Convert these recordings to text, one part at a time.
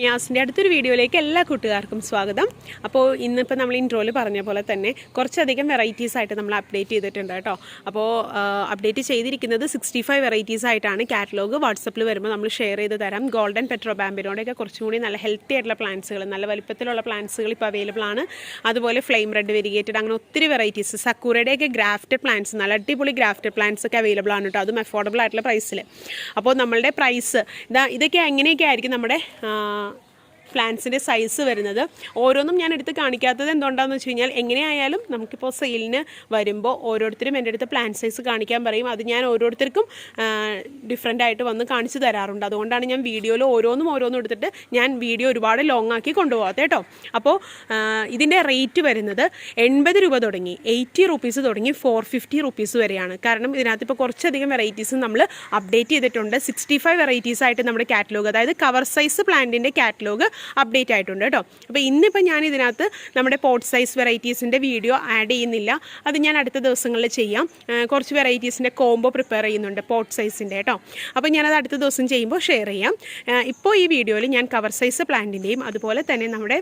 യാസിൻ്റെ അടുത്തൊരു വീഡിയോയിലേക്ക് എല്ലാ കൂട്ടുകാർക്കും സ്വാഗതം. അപ്പോൾ ഇന്നിപ്പോൾ നമ്മൾ ഇൻട്രോയിൽ പറഞ്ഞ പോലെ തന്നെ കുറച്ചധികം വെറൈറ്റീസ് ആയിട്ട് നമ്മൾ അപ്ഡേറ്റ് ചെയ്തിട്ടുണ്ട് കേട്ടോ. അപ്പോൾ അപ്ഡേറ്റ് ചെയ്തിരിക്കുന്നത് 65 വെറൈറ്റീസ് ആയിട്ടാണ്. കാറ്റലോഗ് വാട്സപ്പിൽ വരുമ്പോൾ നമ്മൾ ഷെയർ ചെയ്ത് തരാം. ഗോൾഡൻ പെട്രോ ബാമ്പിനോടെയൊക്കെ കുറച്ചും കൂടി നല്ല ഹെൽത്തി ആയിട്ടുള്ള പ്ലാന്റ്സുകൾ, നല്ല വലിപ്പത്തിലുള്ള പ്ലാന്റ്സുകൾ ഇപ്പോൾ അവൈലബിൾ ആണ്. അതുപോലെ ഫ്ലെയിം റെഡ് വെരിഗേറ്റഡ്, അങ്ങനെ ഒത്തിരി വെറൈറ്റീസ്. സക്കൂരയുടെയൊക്കെ ഗ്രാഫ്റ്റഡ് പ്ലാന്റ്സ്, നല്ല അടിപൊളി ഗ്രാഫ്റ്റഡ് പ്ലാന്റ്സ് ഒക്കെ അവൈലബിൾ ആണ് കേട്ടോ. അതും അഫോർഡബിൾ ആയിട്ടുള്ള പ്രൈസിൽ. അപ്പോൾ നമ്മളുടെ പ്രൈസ് ഇതൊക്കെ എങ്ങനെയൊക്കെ ആയിരിക്കും നമ്മുടെ പ്ലാന്റ്സിൻ്റെ സൈസ് വരുന്നത്. ഓരോന്നും ഞാൻ എടുത്ത് കാണിക്കാത്തത് എന്തുകൊണ്ടാണെന്ന് വെച്ച് കഴിഞ്ഞാൽ, എങ്ങനെയായാലും നമുക്കിപ്പോൾ സെയിലിന് വരുമ്പോൾ ഓരോരുത്തരും എൻ്റെ അടുത്ത് പ്ലാന്റ് സൈസ് കാണിക്കാൻ പറയും. അത് ഞാൻ ഓരോരുത്തർക്കും ഡിഫറെൻ്റ് ആയിട്ട് വന്ന് കാണിച്ചു തരാറുണ്ട്. അതുകൊണ്ടാണ് ഞാൻ വീഡിയോയിൽ ഓരോന്നും എടുത്തിട്ട് ഞാൻ വീഡിയോ ഒരുപാട് ലോങ് ആക്കി കൊണ്ടുപോകാത്ത കേട്ടോ. അപ്പോൾ ഇതിൻ്റെ റേറ്റ് വരുന്നത് 80 രൂപ തുടങ്ങി 80 റുപ്പീസ് തുടങ്ങി 450 റുപ്പീസ് വരെയാണ്. കാരണം ഇതിനകത്ത് ഇപ്പോൾ കുറച്ചധികം വെറൈറ്റീസ് നമ്മൾ അപ്ഡേറ്റ് ചെയ്തിട്ടുണ്ട്. 65 വെറൈറ്റീസ് ആയിട്ട് നമ്മുടെ കാറ്റലോഗ്, അതായത് കവർ സൈസ് പ്ലാന്റിൻ്റെ കാറ്റലോഗ് അപ്ഡേറ്റ് ആയിട്ടുണ്ട് കേട്ടോ. അപ്പോൾ ഇന്നിപ്പോൾ ഞാൻ ഇതിനകത്ത് നമ്മുടെ പോട്ട് സൈസ് വെറൈറ്റീസിൻ്റെ വീഡിയോ ആഡ് ചെയ്യുന്നില്ല. അത് ഞാൻ അടുത്ത ദിവസങ്ങളിൽ ചെയ്യാം. കുറച്ച് വെറൈറ്റീസിൻ്റെ കോംബോ പ്രിപ്പയർ ചെയ്യുന്നുണ്ട് പോട്ട് സൈസിൻ്റെ കേട്ടോ. അപ്പോൾ ഞാനത് അടുത്ത ദിവസം ചെയ്യുമ്പോൾ ഷെയർ ചെയ്യാം. ഇപ്പോൾ ഈ വീഡിയോയിൽ ഞാൻ കവർ സൈസ് പ്ലാന്റിൻ്റെയും അതുപോലെ തന്നെ നമ്മുടെ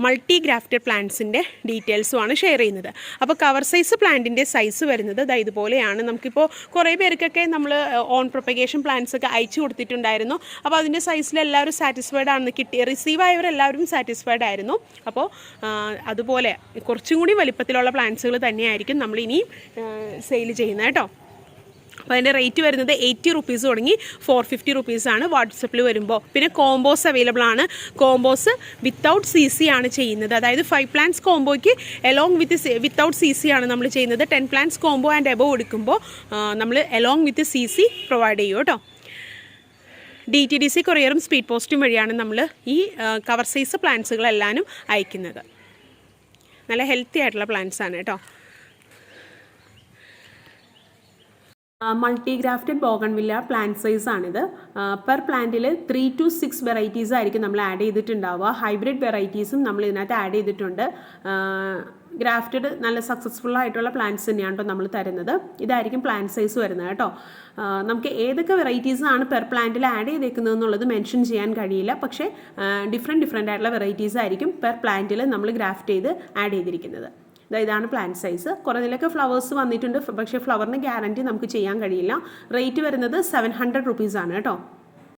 മൾട്ടി ഗ്രാഫ്റ്റഡ് പ്ലാന്റ്സിൻ്റെ ഡീറ്റെയിൽസുമാണ് ഷെയർ ചെയ്യുന്നത്. അപ്പോൾ കവർ സൈസ് പ്ലാന്റിൻ്റെ സൈസ് വരുന്നത് ഇതുപോലെയാണ്. നമുക്കിപ്പോൾ കുറേ പേർക്കൊക്കെ നമ്മൾ ഓൺ പ്രൊപ്പഗേഷൻ പ്ലാന്റ്സ് ഒക്കെ അയച്ചു കൊടുത്തിട്ടുണ്ടായിരുന്നു. അപ്പോൾ അതിൻ്റെ സൈസിൽ എല്ലാവരും സാറ്റിസ്ഫൈഡ് ആണെന്ന് റിസീവ് ആയവരെല്ലാവരും സാറ്റിസ്ഫൈഡ് ആയിരുന്നു. അപ്പോൾ അതുപോലെ കുറച്ചും കൂടി വലിപ്പത്തിലുള്ള പ്ലാന്റ്സുകൾ തന്നെയായിരിക്കും നമ്മൾ ഇനിയും സെയിൽ ചെയ്യുന്നത് കേട്ടോ. അപ്പോൾ അതിൻ്റെ റേറ്റ് വരുന്നത് 80 റുപ്പീസ് തുടങ്ങി 450 റുപ്പീസാണ് വാട്സപ്പിൽ വരുമ്പോൾ. പിന്നെ കോംബോസ് അവൈലബിൾ ആണ്. കോംബോസ് വിത്തൗട്ട് CC ആണ് ചെയ്യുന്നത്. അതായത് 5 പ്ലാന്റ്സ് കോംബോയ്ക്ക് എലോങ് വിത്തൗട്ട് CC ആണ് നമ്മൾ ചെയ്യുന്നത്. 10 പ്ലാന്റ്സ് കോംബോ ആൻഡ് എബോവ് എടുക്കുമ്പോൾ നമ്മൾ എലോങ് വിത്ത് CC പ്രൊവൈഡ് ചെയ്യും കേട്ടോ. DTDC കൊറിയറും സ്പീഡ് പോസ്റ്റും വഴിയാണ് നമ്മൾ ഈ കവർ സൈസ് പ്ലാന്റ്സുകളെല്ലാനും അയക്കുന്നത്. നല്ല ഹെൽത്തി ആയിട്ടുള്ള പ്ലാന്റ്സ് ആണ് കേട്ടോ. Multi grafted bougainvillea plant size ആണിത്. പെർ പ്ലാന്റിൽ 3 to 6 വെറൈറ്റീസ് ആയിരിക്കും നമ്മൾ ആഡ് ചെയ്തിട്ടുണ്ടാവുക. ഹൈബ്രിഡ് വെറൈറ്റീസും നമ്മൾ ഇതിനകത്ത് ആഡ് ചെയ്തിട്ടുണ്ട്. ഗ്രാഫ്റ്റഡ് നല്ല സക്സസ്ഫുൾ ആയിട്ടുള്ള പ്ലാന്റ്സ് തന്നെയാണ് കേട്ടോ നമ്മൾ തരുന്നത്. ഇതായിരിക്കും പ്ലാന്റ് സൈസ് വരുന്നത് കേട്ടോ. നമുക്ക് ഏതൊക്കെ വെറൈറ്റീസാണ് പെർ പ്ലാന്റിൽ ആഡ് ചെയ്തേക്കുന്നത് എന്നുള്ളത് മെൻഷൻ ചെയ്യാൻ കഴിയില്ല. പക്ഷേ ഡിഫറെൻ്റ് ആയിട്ടുള്ള വെറൈറ്റീസ് ആയിരിക്കും പെർ പ്ലാന്റിൽ നമ്മൾ ഗ്രാഫ്റ്റ് ചെയ്ത് ആഡ് ചെയ്തിരിക്കുന്നത്. ഇതാണ് പ്ലാന്റ് സൈസ്. കുറേതിലൊക്കെ ഫ്ലവേഴ്സ് വന്നിട്ടുണ്ട്, പക്ഷേ ഫ്ലവറിന് ഗ്യാരണ്ടി നമുക്ക് ചെയ്യാൻ കഴിയില്ല. റേറ്റ് വരുന്നത് 700 റുപ്പീസാണ് കേട്ടോ.